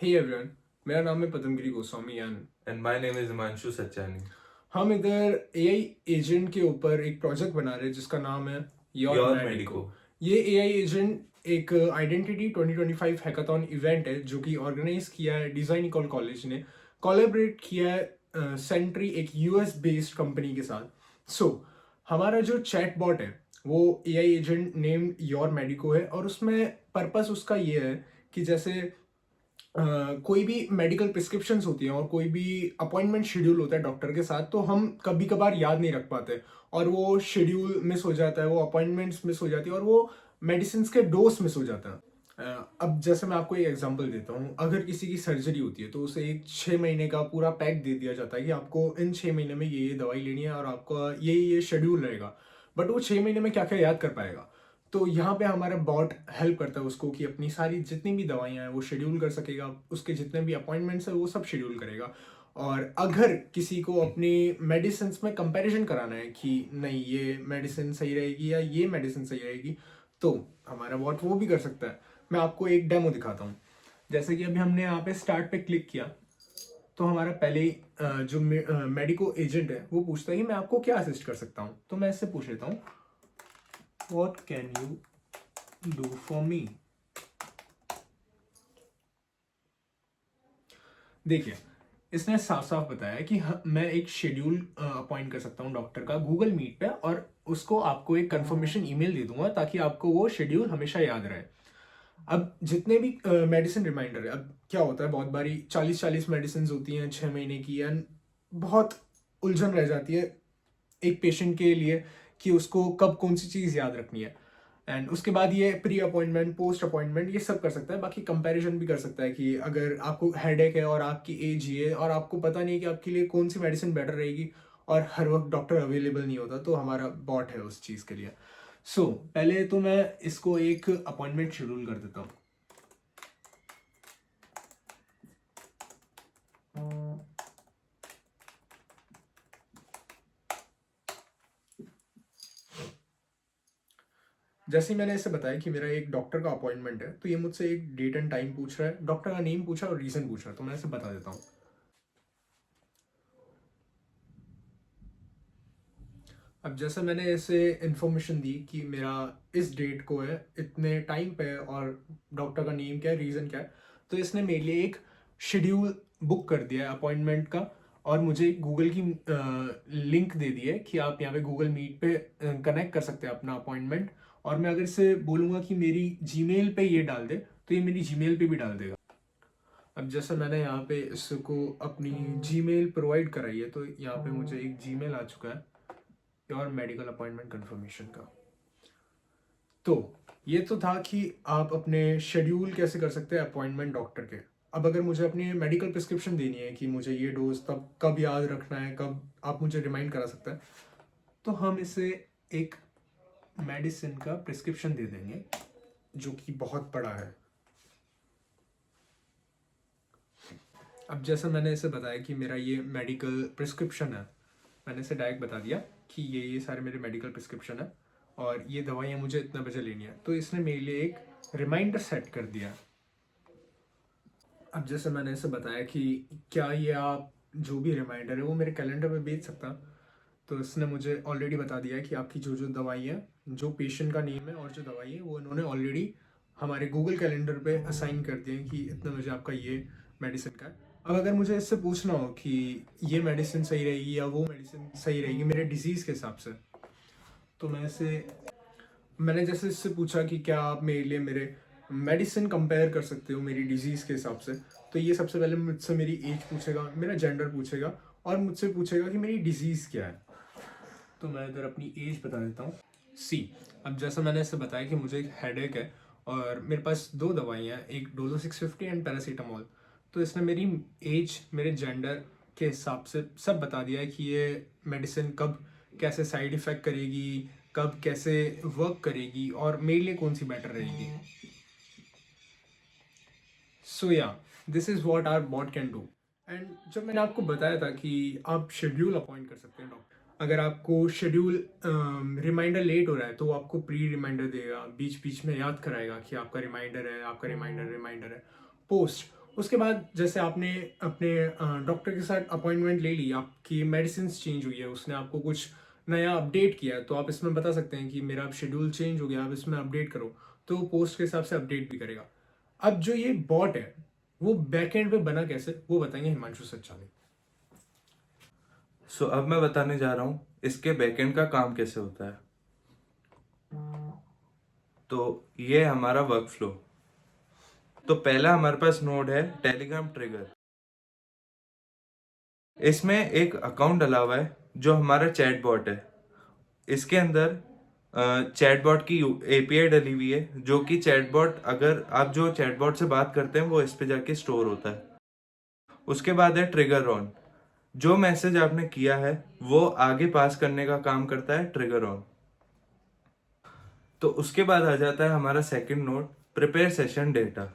Hey everyone, मेरा नाम है Patanjali Goswami And my name is Himanshu Sachani. हम इधर एआई एजेंट के ऊपर एक प्रोजेक्ट बना रहे हैं जिसका नाम है योर Your मेडिको। Medico. ये एआई एजेंट एक आइडेंटिटी 2025 हैकाथॉन इवेंट है जो कि ऑर्गेनाइज किया है डिज़ाइन इकोल कॉलेज ने, कोलैबोरेट किया है सेंट्री एक यूएस बेस्ड कंपनी के साथ। हमारा जो चैट बॉट है वो AI agent name your medico है और उसमें पर्पस उसका ये है कि जैसे कोई भी मेडिकल प्रिस्क्रिप्शंस होती हैं और कोई भी अपॉइंटमेंट शेड्यूल होता है डॉक्टर के साथ, तो हम कभी कभार याद नहीं रख पाते और वो शेड्यूल मिस हो जाता है, वो अपॉइंटमेंट्स मिस हो जाती है और वो मेडिसिन के डोज मिस हो जाता है। अब जैसे मैं आपको एक एग्जांपल देता हूँ, अगर किसी की सर्जरी होती है तो उसे एक 6 महीने का पूरा पैक दे दिया जाता है कि आपको इन 6 महीने में ये दवाई लेनी है और आपका ये शेड्यूल रहेगा। बट वो 6 महीने में क्या क्या याद कर पाएगा? तो यहाँ पे हमारा बॉट हेल्प करता है उसको कि अपनी सारी जितनी भी दवाइयाँ हैं वो शेड्यूल कर सकेगा, उसके जितने भी अपॉइंटमेंट्स हैं वो सब शेड्यूल करेगा। और अगर किसी को अपनी मेडिसिन में कंपैरिजन कराना है कि नहीं ये मेडिसिन सही रहेगी या ये मेडिसिन सही रहेगी, तो हमारा बॉट वो भी कर सकता है। मैं आपको एक डेमो दिखाता हूँ। जैसे कि अभी हमने यहाँ पे स्टार्ट पे क्लिक किया तो हमारा पहले ही जो मेडिको एजेंट है वो पूछता है कि मैं आपको क्या असिस्ट कर सकता हूँ। तो मैं इससे पूछ लेता हूँ, What can you do for me? देखिए, इसने साफ साफ बताया कि मैं एक शेड्यूल अपॉइंट कर सकता हूँ डॉक्टर का गूगल मीट पे और उसको आपको एक कंफर्मेशन ईमेल दे दूंगा ताकि आपको वो शेड्यूल हमेशा याद रहे। अब जितने भी मेडिसिन रिमाइंडर है, अब क्या होता है बहुत बारी 40-40 मेडिसिन होती हैं 6 महीने की, एंड बहुत उलझन रह जाती है एक पेशेंट के लिए कि उसको कब कौन सी चीज़ याद रखनी है। एंड उसके बाद ये प्री अपॉइंटमेंट पोस्ट अपॉइंटमेंट ये सब कर सकता है। बाकी कंपैरिजन भी कर सकता है कि अगर आपको हेडेक है और आपकी एज ये है और आपको पता नहीं कि आपके लिए कौन सी मेडिसिन बेटर रहेगी और हर वक्त डॉक्टर अवेलेबल नहीं होता, तो हमारा बॉट है उस चीज़ के लिए। पहले तो मैं इसको एक अपॉइंटमेंट शेड्यूल कर देता हूँ। जैसे ही मैंने इसे बताया कि मेरा एक डॉक्टर का अपॉइंटमेंट है, तो ये मुझसे एक डेट एंड टाइम पूछ रहा है, डॉक्टर का नेम पूछा और रीज़न पूछ रहा है, तो मैं इसे बता देता हूँ। अब जैसे मैंने इसे इन्फॉर्मेशन दी कि मेरा इस डेट को है, इतने टाइम पे है और डॉक्टर का नेम क्या है, रीज़न क्या है, तो इसने मेरे लिए एक शेड्यूल बुक कर दिया है अपॉइंटमेंट का और मुझे गूगल की लिंक दे दी है कि आप यहाँ पे गूगल मीट पे कनेक्ट कर सकते हैं अपना अपॉइंटमेंट। और मैं अगर इसे बोलूँगा कि मेरी जीमेल पे ये डाल दे तो ये मेरी जीमेल पे भी डाल देगा। अब जैसे मैंने यहाँ पे इसको अपनी जीमेल प्रोवाइड कराई है तो यहाँ पे मुझे एक जीमेल आ चुका है और मेडिकल अपॉइंटमेंट कंफर्मेशन का। तो ये तो था कि आप अपने शेड्यूल कैसे कर सकते हैं अपॉइंटमेंट डॉक्टर के। अब अगर मुझे अपनी मेडिकल प्रिस्क्रिप्शन देनी है कि मुझे ये डोज तब कब याद रखना है, कब आप मुझे रिमाइंड करा सकते हैं, तो हम इसे एक मेडिसिन का प्रिस्क्रिप्शन दे देंगे जो कि बहुत बड़ा है। अब जैसे मैंने इसे बताया कि मेरा ये मेडिकल प्रिस्क्रिप्शन है, मैंने इसे डायरेक्ट बता दिया कि ये सारे मेरे मेडिकल प्रिस्क्रिप्शन है और ये दवाइयाँ मुझे इतने बजे लेनी है, तो इसने मेरे लिए एक रिमाइंडर सेट कर दिया। अब जैसे मैंने इसे बताया कि क्या ये आप जो भी रिमाइंडर है वो मेरे कैलेंडर में भेज सकता, तो इसने मुझे ऑलरेडी बता दिया है कि आपकी जो जो दवाई है, जो पेशेंट का नेम है और जो दवाई है वो इन्होंने ऑलरेडी हमारे गूगल कैलेंडर पे असाइन कर दिए हैं कि इतने बजे आपका ये मेडिसिन का है। अब अगर मुझे इससे पूछना हो कि ये मेडिसिन सही रहेगी या वो मेडिसिन सही रहेगी मेरे डिजीज़ के हिसाब से, तो मैंने जैसे इससे पूछा कि क्या आप मेरे लिए मेरे मेडिसिन कंपेयर कर सकते हो मेरी डिजीज़ के हिसाब से, तो ये सबसे पहले मुझसे मेरी एज पूछेगा, मेरा जेंडर पूछेगा और मुझसे पूछेगा कि मेरी डिजीज़ क्या है। तो मैं इधर अपनी एज बता देता हूँ, सी। अब जैसा मैंने इससे बताया कि मुझे एक हेडेक है और मेरे पास दो दवाइयाँ हैं, एक डोलो 650 एंड पैरासीटामोल, तो इसने मेरी एज मेरे जेंडर के हिसाब से सब बता दिया है कि ये मेडिसिन कब कैसे साइड इफ़ेक्ट करेगी, कब कैसे वर्क करेगी और मेरे लिए कौन सी बेटर रहेगी। So yeah this is what our bot can do. And जब मैंने आपको बताया था कि आप शेड्यूल अपॉइंट कर सकते हैं डॉक्टर, अगर आपको शेड्यूल रिमाइंडर लेट हो रहा है तो वो आपको प्री रिमाइंडर देगा, बीच बीच में याद कराएगा कि आपका रिमाइंडर है, आपका रिमाइंडर है। पोस्ट उसके बाद जैसे आपने अपने डॉक्टर के साथ अपॉइंटमेंट ले ली, आपकी मेडिसिन चेंज हुई है, उसने आपको कुछ नया अपडेट किया, तो आप इसमें बता सकते हैं कि मेरा अब शेड्यूल चेंज हो गया, आप इसमें अपडेट करो, तो वो पोस्ट के हिसाब से अपडेट भी करेगा। अब जो ये बॉट है वो बैकएंड पे बना कैसे, वो बताएंगे हिमांशु सच्चानी। सो अब मैं बताने जा रहा हूँ इसके बैकएंड का काम कैसे होता है। तो ये है हमारा वर्क फ्लो। तो पहला हमारे पास नोड है टेलीग्राम ट्रिगर। इसमें एक अकाउंट डला हुआ है जो हमारा चैटबॉट है। इसके अंदर चैटबॉट की एपीआई डली हुई है, जो कि चैटबॉट, अगर आप जो चैटबॉट से बात करते हैं वो इस पे जाके स्टोर होता है। उसके बाद है ट्रिगर ऑन। जो मैसेज आपने किया है वो आगे पास करने का काम करता है ट्रिगर ऑन। तो उसके बाद आ जाता है हमारा second node prepare session data.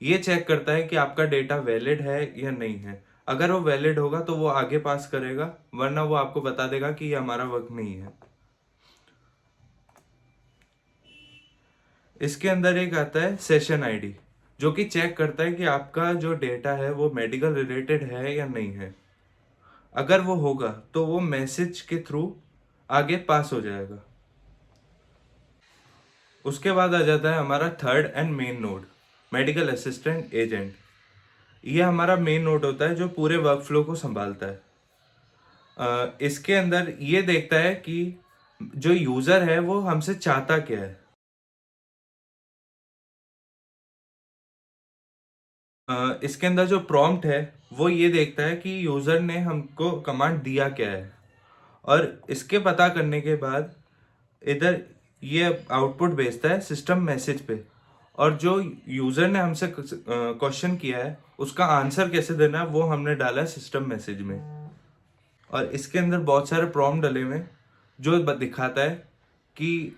ये चेक करता है कि आपका डेटा वैलिड है या नहीं है। अगर वो वैलिड होगा तो वो आगे पास करेगा, वरना वो आपको बता देगा कि ये हमारा वर्क नहीं है। इसके अंदर एक आता है सेशन आईडी, जो कि चेक करता है कि आपका जो डेटा है वो मेडिकल रिलेटेड है या नहीं है। अगर वो होगा तो वो मैसेज के थ्रू आगे पास हो जाएगा। उसके बाद आ जाता है हमारा third and main node medical assistant agent. ये हमारा मेन नोड होता है जो पूरे वर्कफ्लो को संभालता है। इसके अंदर ये देखता है कि जो यूजर है वो हमसे चाहता क्या है। इसके अंदर जो प्रॉम्प्ट है वो ये देखता है कि यूजर ने हमको कमांड दिया क्या है, और इसके पता करने के बाद इधर ये आउटपुट भेजता है सिस्टम मैसेज पे। और जो यूजर ने हमसे क्वेश्चन किया है उसका आंसर कैसे देना है वो हमने डाला है सिस्टम मैसेज में। और इसके अंदर बहुत सारे प्रॉम्प्ट डले हुए हैं जो दिखाता है कि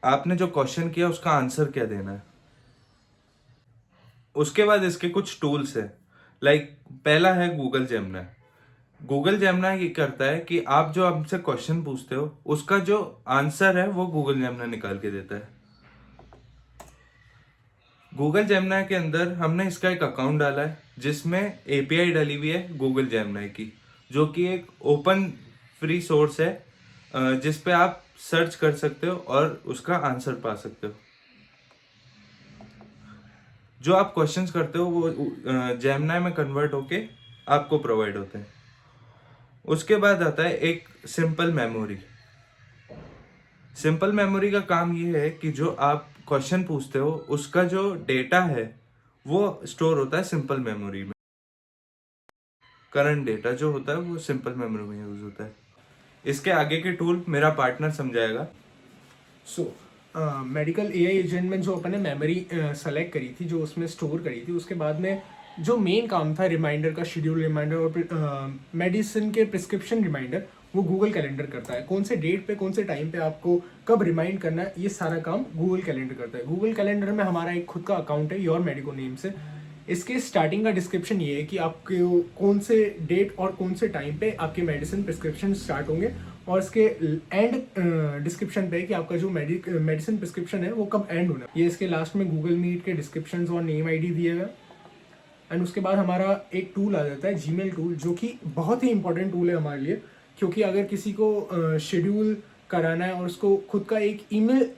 आपने जो क्वेश्चन किया उसका आंसर क्या देना है। उसके बाद इसके कुछ टूल्स है, लाइक पहला है गूगल जेमिनी। गूगल जेमिनी ये करता है कि आप जो हमसे क्वेश्चन पूछते हो उसका जो आंसर है वो गूगल जेमिनी निकाल के देता है। गूगल जेमिनी के अंदर हमने इसका एक अकाउंट डाला है जिसमें एपीआई डली हुई है गूगल जेमिनी की, जो कि एक ओपन फ्री सोर्स है, जिस पे आप सर्च कर सकते हो और उसका आंसर पा सकते हो। जो आप क्वेश्चंस करते हो वो जेमिनी में कन्वर्ट होके आपको प्रोवाइड होते हैं। उसके बाद आता है एक सिंपल मेमोरी। सिंपल मेमोरी का काम ये है कि जो आप क्वेश्चन पूछते हो उसका जो डेटा है वो स्टोर होता है सिंपल मेमोरी में। करंट डेटा जो होता है वो सिंपल मेमोरी में यूज होता है। इसके आगे के टूल मेरा पार्टनर समझाएगा। सो मेडिकल एआई एजेंट में जो अपन ने मेमोरी सेलेक्ट करी थी, जो उसमें स्टोर करी थी, उसके बाद में जो मेन काम था रिमाइंडर का, शेड्यूल रिमाइंडर और मेडिसिन के प्रिस्क्रिप्शन रिमाइंडर, वो गूगल कैलेंडर करता है। कौन से डेट पे, कौन से टाइम पे आपको कब रिमाइंड करना है, ये सारा काम गूगल कैलेंडर करता है। गूगल कैलेंडर में हमारा एक खुद का अकाउंट है योर मेडिको नेम से। इसके स्टार्टिंग का डिस्क्रिप्शन ये है कि आपके कौन से डेट और कौन से टाइम पे आपके मेडिसिन प्रिस्क्रिप्शन स्टार्ट होंगे, और इसके एंड डिस्क्रिप्शन पे है कि आपका जो मेडिसिन प्रिस्क्रिप्शन है वो कब एंड होना है। ये इसके लास्ट में गूगल मीट के डिस्क्रिप्शन और नेम आईडी दिए हुए। एंड उसके बाद हमारा एक टूल आ जाता है जीमेल टूल, जो कि बहुत ही इंपॉर्टेंट टूल है हमारे लिए, क्योंकि अगर किसी को शेड्यूल कराना है और उसको खुद का एक ईमेल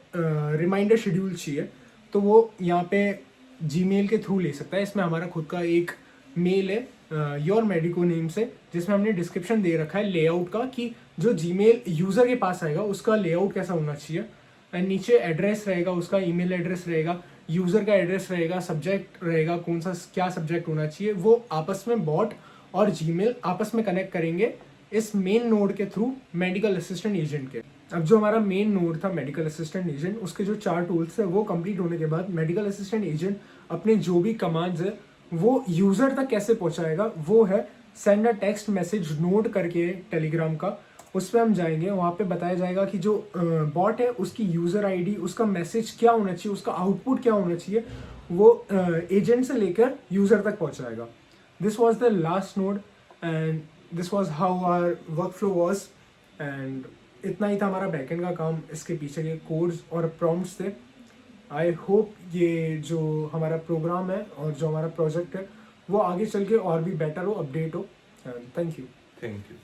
रिमाइंडर शेड्यूल चाहिए, तो वो यहाँ पे जीमेल के थ्रू ले सकता है। इसमें हमारा खुद का एक मेल है योर मेडिको नेम से, जिसमें हमने डिस्क्रिप्शन दे रखा है लेआउट का, कि जो जीमेल यूज़र के पास आएगा उसका लेआउट कैसा होना चाहिए। एंड नीचे एड्रेस रहेगा, उसका ईमेल एड्रेस रहेगा, यूज़र का एड्रेस रहेगा, सब्जेक्ट रहेगा, कौन सा क्या सब्जेक्ट होना चाहिए। वो आपस में बॉट और जीमेल आपस में कनेक्ट करेंगे इस मेन नोड के थ्रू मेडिकल असिस्टेंट एजेंट के। अब जो हमारा मेन नोड था मेडिकल असिस्टेंट एजेंट, उसके जो 4 टूल्स है वो कंप्लीट होने के बाद मेडिकल असिस्टेंट एजेंट अपने जो भी कमांड्स है वो यूज़र तक कैसे पहुंचाएगा, वो है send a text message note करके टेलीग्राम का। उस पर हम जाएंगे, वहाँ पे बताया जाएगा कि जो बॉट है उसकी यूज़र आईडी, उसका मैसेज क्या होना चाहिए, उसका आउटपुट क्या होना चाहिए, वो एजेंट से लेकर यूज़र तक पहुँचाएगा। This was the last node and this was how our workflow was. And इतना ही था हमारा बैकएंड का काम। इसके पीछे के कोड्स और प्रॉम्प्ट्स थे। आई होप ये जो हमारा प्रोग्राम है और जो हमारा प्रोजेक्ट है वो आगे चल के और भी बेटर हो, अपडेट हो। Thank you. Thank you.